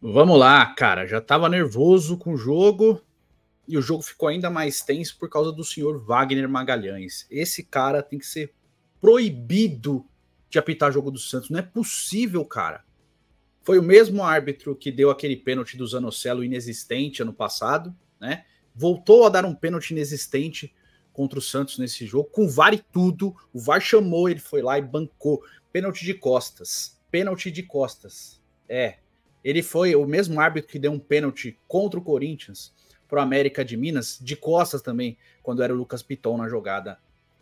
Vamos lá, cara. Já tava nervoso com o jogo e o jogo ficou ainda mais tenso por causa do senhor Wagner Magalhães. Esse cara tem que ser proibido de apitar jogo do Santos. Não é possível, cara. Foi o mesmo árbitro que deu aquele pênalti do Zanocelo inexistente ano passado, né? Voltou a dar um pênalti inexistente contra o Santos nesse jogo, com o VAR e tudo. O VAR chamou, ele foi lá e bancou. Pênalti de costas. Pênalti de costas. Ele foi o mesmo árbitro que deu um pênalti contra o Corinthians pro América de Minas, de costas também, quando era o Lucas Piton na jogada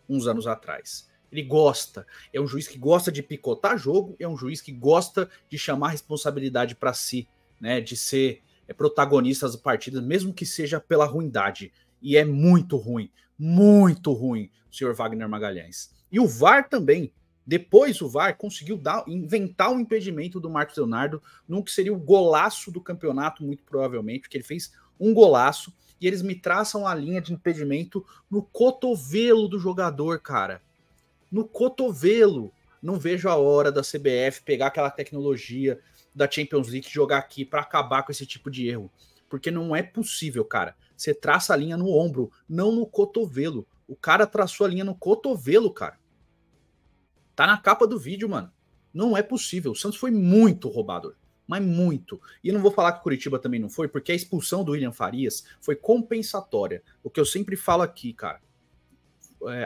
uns anos atrás. Ele gosta, é um juiz que gosta de picotar jogo, é um juiz que gosta de chamar responsabilidade para si, né, de ser protagonista das partidas, mesmo que seja pela ruindade. E é muito ruim o senhor Wagner Magalhães. E o VAR também. Depois o VAR conseguiu inventar um impedimento do Marcos Leonardo num que seria o golaço do campeonato, muito provavelmente, porque ele fez um golaço e eles me traçam a linha de impedimento no cotovelo do jogador, cara. No cotovelo. Não vejo a hora da CBF pegar aquela tecnologia da Champions League e jogar aqui para acabar com esse tipo de erro. Porque não é possível, cara. Você traça a linha no ombro, não no cotovelo. O cara traçou a linha no cotovelo, cara. Tá na capa do vídeo, mano. Não é possível. O Santos foi muito roubador. Mas muito. E não vou falar que o Curitiba também não foi, porque a expulsão do William Farias foi compensatória. O que eu sempre falo aqui, cara.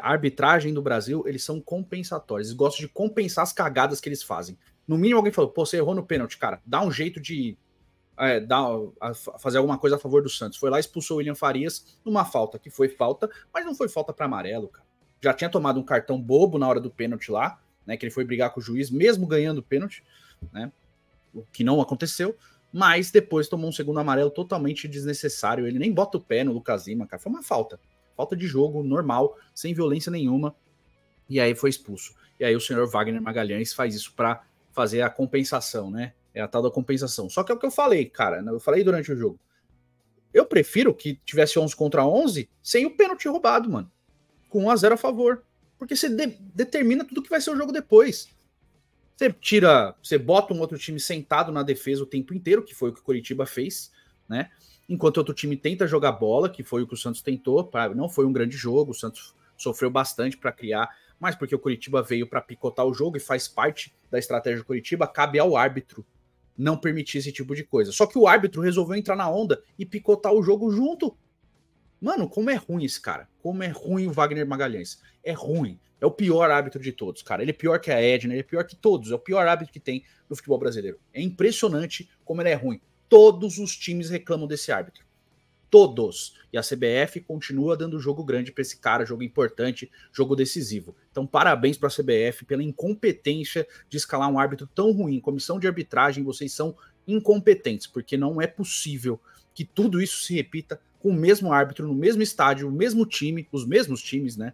A arbitragem do Brasil, eles são compensatórios. Eles gostam de compensar as cagadas que eles fazem. No mínimo alguém falou, pô, você errou no pênalti, cara. Dá um jeito de fazer alguma coisa a favor do Santos. Foi lá e expulsou o William Farias numa falta, que foi falta, mas não foi falta para amarelo, cara. Já tinha tomado um cartão bobo na hora do pênalti lá, né? Que ele foi brigar com o juiz, mesmo ganhando o pênalti, né? O que não aconteceu, mas depois tomou um segundo amarelo totalmente desnecessário. Ele nem bota o pé no Lucas Lima, cara. Foi uma falta. Falta de jogo, normal, sem violência nenhuma. E aí foi expulso. E aí o senhor Wagner Magalhães faz isso para fazer a compensação, né? É a tal da compensação. Só que é o que eu falei, cara. Eu falei durante o jogo. Eu prefiro que tivesse 11 contra 11 sem o pênalti roubado, mano. Com 1-0 a favor. Porque você determina tudo que vai ser o jogo depois. Você bota um outro time sentado na defesa o tempo inteiro, que foi o que o Coritiba fez, né? Enquanto outro time tenta jogar bola, que foi o que o Santos tentou. Não foi um grande jogo, o Santos sofreu bastante para criar, mas porque o Coritiba veio para picotar o jogo e faz parte da estratégia do Coritiba, cabe ao árbitro não permitir esse tipo de coisa. Só que o árbitro resolveu entrar na onda e picotar o jogo junto. Mano, como é ruim esse cara. Como é ruim o Wagner Magalhães. É ruim. É o pior árbitro de todos, cara. Ele é pior que a Edna, ele é pior que todos. É o pior árbitro que tem no futebol brasileiro. É impressionante como ele é ruim. Todos os times reclamam desse árbitro. Todos. E a CBF continua dando jogo grande para esse cara, jogo importante, jogo decisivo. Então, parabéns para a CBF pela incompetência de escalar um árbitro tão ruim. Comissão de arbitragem, vocês são incompetentes, porque não é possível que tudo isso se repita com o mesmo árbitro, no mesmo estádio, o mesmo time, os mesmos times, né?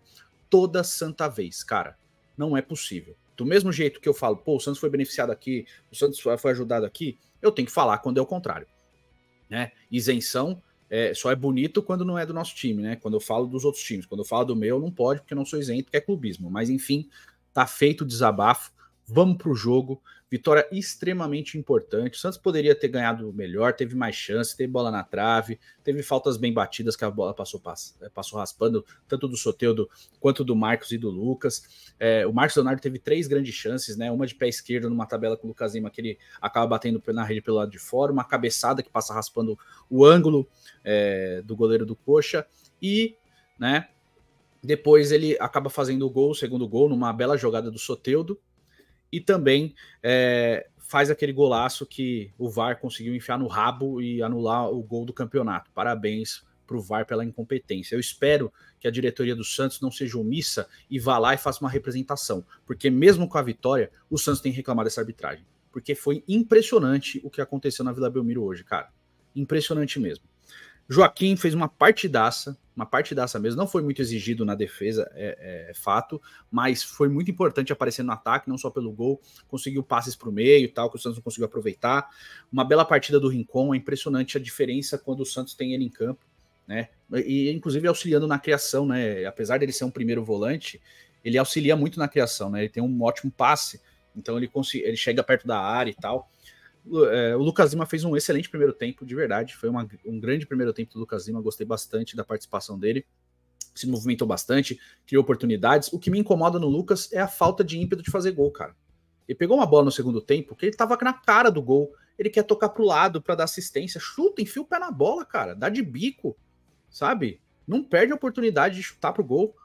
Toda santa vez, cara. Não é possível. Do mesmo jeito que eu falo, pô, o Santos foi beneficiado aqui, o Santos foi ajudado aqui, eu tenho que falar quando é o contrário, né? Isenção só é bonito quando não é do nosso time, né? Quando eu falo dos outros times. Quando eu falo do meu, não pode, porque eu não sou isento, que é clubismo. Mas enfim, tá feito o desabafo. Vamos pro jogo. Vitória extremamente importante. O Santos poderia ter ganhado melhor, teve mais chance, teve bola na trave, teve faltas bem batidas que a bola passou raspando, tanto do Soteldo quanto do Marcos e do Lucas. O Marcos Leonardo teve 3 grandes chances, né? Uma de pé esquerdo numa tabela com o Lucas Lima, que ele acaba batendo na rede pelo lado de fora, uma cabeçada que passa raspando o ângulo do goleiro do Coxa, e, né, depois ele acaba fazendo o segundo gol, numa bela jogada do Soteldo, e também faz aquele golaço que o VAR conseguiu enfiar no rabo e anular o gol do campeonato. Parabéns para o VAR pela incompetência. Eu espero que a diretoria do Santos não seja omissa e vá lá e faça uma representação, porque mesmo com a vitória, o Santos tem reclamado dessa arbitragem, porque foi impressionante o que aconteceu na Vila Belmiro hoje, cara. Impressionante mesmo. Joaquim fez uma partidaça mesmo, não foi muito exigido na defesa, é fato, mas foi muito importante aparecer no ataque, não só pelo gol, conseguiu passes para o meio e tal, que o Santos não conseguiu aproveitar. Uma bela partida do Rincon, é impressionante a diferença quando o Santos tem ele em campo, né? E inclusive auxiliando na criação, né? Apesar dele ser um primeiro volante, ele auxilia muito na criação, né? Ele tem um ótimo passe, então ele chega perto da área e tal. O Lucas Lima fez um excelente primeiro tempo, de verdade. Foi um grande primeiro tempo do Lucas Lima. Gostei bastante da participação dele. Se movimentou bastante, criou oportunidades. O que me incomoda no Lucas é a falta de ímpeto de fazer gol, cara. Ele pegou uma bola no segundo tempo que ele tava na cara do gol. Ele quer tocar pro lado para dar assistência. Chuta, enfia o pé na bola, cara. Dá de bico, sabe? Não perde a oportunidade de chutar pro gol.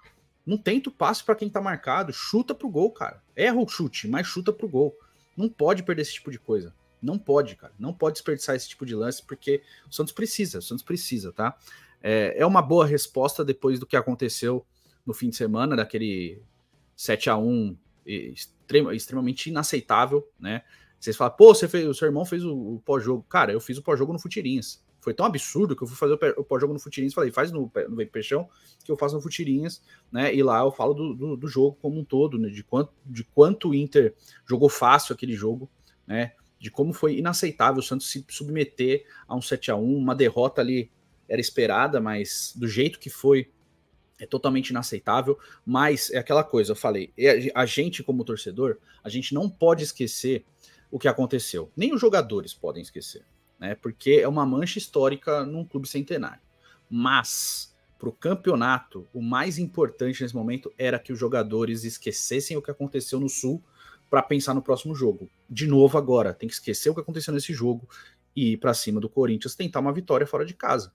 Não tenta o passe para quem tá marcado. Chuta pro gol, cara. Erra o chute, mas chuta pro gol. Não pode perder esse tipo de coisa. Não pode, cara. Não pode desperdiçar esse tipo de lance, porque o Santos precisa, tá? É uma boa resposta depois do que aconteceu no fim de semana, daquele 7-1 extremamente inaceitável, né? Vocês falam, pô, o seu irmão fez o pós-jogo. Cara, eu fiz o pós-jogo no Futirinhas. Foi tão absurdo que eu fui fazer o pós-jogo no Futirinhas. Falei, faz no Vem Peixão, que eu faço no Futirinhas, né? E lá eu falo do jogo como um todo, né? De quanto o Inter jogou fácil aquele jogo, né? De como foi inaceitável o Santos se submeter a um 7-1, uma derrota ali era esperada, mas do jeito que foi, é totalmente inaceitável. Mas é aquela coisa, eu falei, a gente como torcedor, a gente não pode esquecer o que aconteceu. Nem os jogadores podem esquecer, né? Porque é uma mancha histórica num clube centenário. Mas para o campeonato, o mais importante nesse momento era que os jogadores esquecessem o que aconteceu no Sul para pensar no próximo jogo. De novo agora, tem que esquecer o que aconteceu nesse jogo e ir para cima do Corinthians, tentar uma vitória fora de casa,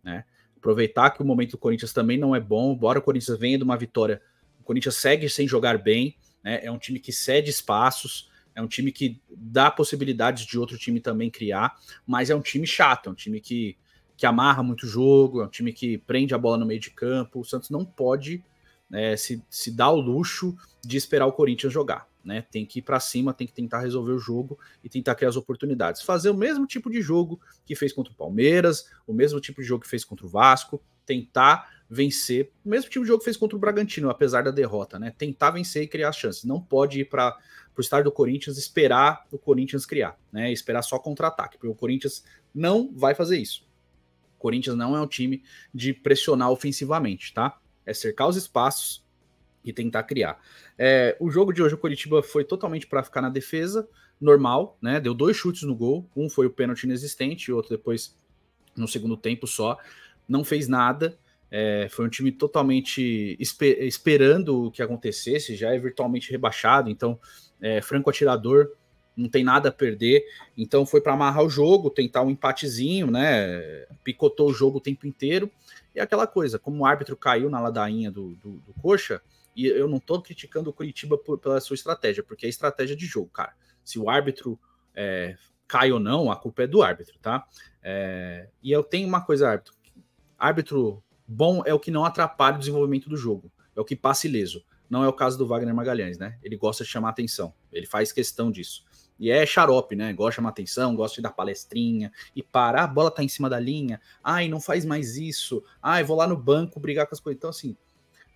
né? Aproveitar que o momento do Corinthians também não é bom, embora o Corinthians venha de uma vitória, o Corinthians segue sem jogar bem, né? É um time que cede espaços, é um time que dá possibilidades de outro time também criar, mas é um time chato, é um time que amarra muito o jogo, é um time que prende a bola no meio de campo. O Santos não pode, né, se dar o luxo de esperar o Corinthians jogar, né? Tem que ir para cima, tem que tentar resolver o jogo e tentar criar as oportunidades. Fazer o mesmo tipo de jogo que fez contra o Palmeiras, o mesmo tipo de jogo que fez contra o Vasco, tentar vencer, o mesmo tipo de jogo que fez contra o Bragantino, apesar da derrota, né? Tentar vencer e criar chances. Não pode ir para o estádio do Corinthians esperar o Corinthians criar, né? Esperar só contra-ataque, porque o Corinthians não vai fazer isso. O Corinthians não é um time de pressionar ofensivamente, tá? É cercar os espaços e tentar criar. O jogo de hoje, o Coritiba foi totalmente para ficar na defesa, normal, né? Deu 2 chutes no gol, um foi o pênalti inexistente, e outro depois no segundo tempo só. Não fez nada. Foi um time totalmente esperando o que acontecesse, já é virtualmente rebaixado, então franco atirador, não tem nada a perder, então foi para amarrar o jogo, tentar um empatezinho, né? Picotou o jogo o tempo inteiro, e aquela coisa, como o árbitro caiu na ladainha do Coxa, e eu não tô criticando o Curitiba pela sua estratégia, porque é estratégia de jogo, cara. Se o árbitro cai ou não, a culpa é do árbitro, tá? E eu tenho uma coisa, árbitro bom é o que não atrapalha o desenvolvimento do jogo, é o que passa ileso. Não é o caso do Wagner Magalhães, né? Ele gosta de chamar atenção, ele faz questão disso. E é xarope, né? Gosta de chamar atenção, gosta de dar palestrinha e a bola tá em cima da linha, ai, não faz mais isso, ai, vou lá no banco brigar com as coisas. Então, assim,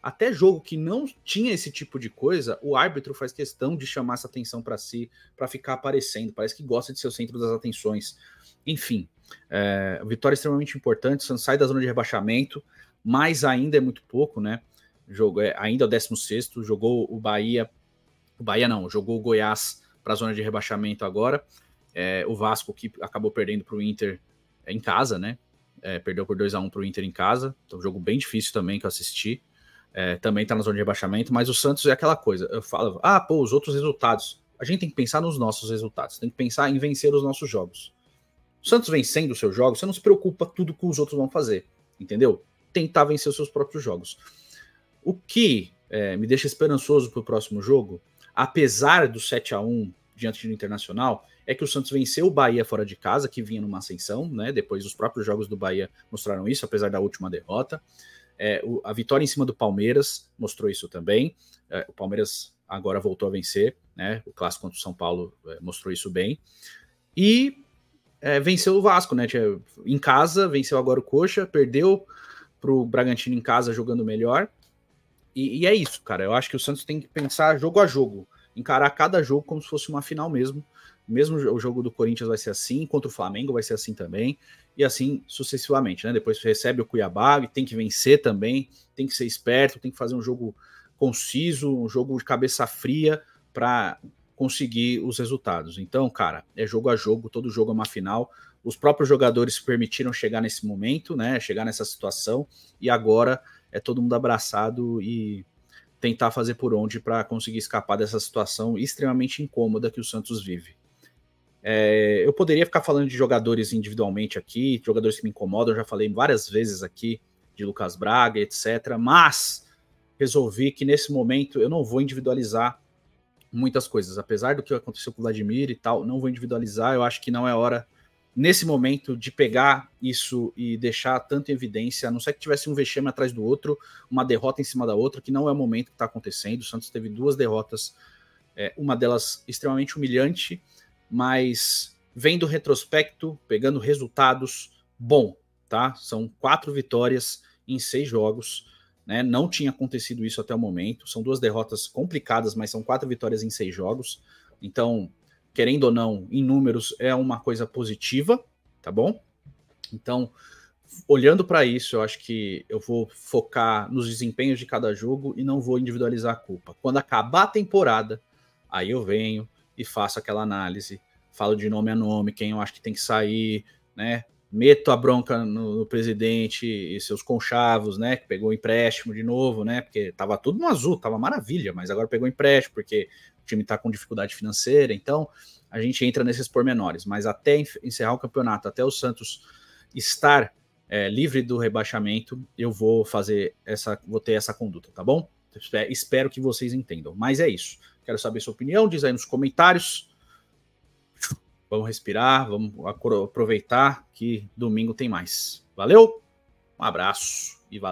até jogo que não tinha esse tipo de coisa, o árbitro faz questão de chamar essa atenção para si, para ficar aparecendo, parece que gosta de ser o centro das atenções. Enfim, vitória extremamente importante, o Santos sai da zona de rebaixamento, mas ainda é muito pouco, né? Ainda é o 16º, jogou o Bahia não, jogou o Goiás para a zona de rebaixamento agora, o Vasco que acabou perdendo para o Inter em casa, né? Perdeu por 2-1 para o Inter em casa, então um jogo bem difícil também que eu assisti, também está na zona de rebaixamento, mas o Santos é aquela coisa, eu falo, os outros resultados, a gente tem que pensar nos nossos resultados, tem que pensar em vencer os nossos jogos. O Santos vencendo os seus jogos, você não se preocupa tudo que os outros vão fazer, entendeu? Tentar vencer os seus próprios jogos. O que me deixa esperançoso para o próximo jogo, apesar do 7-1 diante do Internacional, é que o Santos venceu o Bahia fora de casa, que vinha numa ascensão, né? Depois os próprios jogos do Bahia mostraram isso, apesar da última derrota. A vitória em cima do Palmeiras mostrou isso também. O Palmeiras agora voltou a vencer, né? O clássico contra o São Paulo mostrou isso bem. E venceu o Vasco, né? Em casa, venceu agora o Coxa, perdeu para o Bragantino em casa jogando melhor. E é isso, cara. Eu acho que o Santos tem que pensar jogo a jogo, encarar cada jogo como se fosse uma final mesmo. Mesmo o jogo do Corinthians vai ser assim, contra o Flamengo vai ser assim também, e assim sucessivamente, né? Depois recebe o Cuiabá e tem que vencer também, tem que ser esperto, tem que fazer um jogo conciso, um jogo de cabeça fria para conseguir os resultados. Então, cara, é jogo a jogo, todo jogo é uma final. Os próprios jogadores permitiram chegar nesse momento, né? Chegar nessa situação, e agora é todo mundo abraçado e tentar fazer por onde para conseguir escapar dessa situação extremamente incômoda que o Santos vive. Eu poderia ficar falando de jogadores individualmente aqui, jogadores que me incomodam, eu já falei várias vezes aqui de Lucas Braga, etc. Mas resolvi que nesse momento eu não vou individualizar muitas coisas. Apesar do que aconteceu com o Vladimir e tal, não vou individualizar. Eu acho que não é hora, nesse momento, de pegar isso e deixar tanto em evidência, a não ser que tivesse um vexame atrás do outro, uma derrota em cima da outra, que não é o momento que está acontecendo. O Santos teve 2 derrotas, uma delas extremamente humilhante, mas vendo o retrospecto, pegando resultados, bom, tá? São 4 vitórias em 6 jogos, né? Não tinha acontecido isso até o momento. São 2 derrotas complicadas, mas são 4 vitórias em 6 jogos. Então, querendo ou não, em números é uma coisa positiva, tá bom? Então, olhando para isso, eu acho que eu vou focar nos desempenhos de cada jogo e não vou individualizar a culpa. Quando acabar a temporada, aí eu venho e faço aquela análise, falo de nome a nome, quem eu acho que tem que sair, né? Meto a bronca no presidente e seus conchavos, né? Que pegou empréstimo de novo, né? Porque tava tudo no azul, tava maravilha, mas agora pegou empréstimo porque o time tá com dificuldade financeira. Então a gente entra nesses pormenores. Mas até encerrar o campeonato, até o Santos estar livre do rebaixamento, eu vou ter essa conduta, tá bom? Espero que vocês entendam. Mas é isso. Quero saber sua opinião, diz aí nos comentários. Vamos respirar, vamos aproveitar que domingo tem mais. Valeu, um abraço.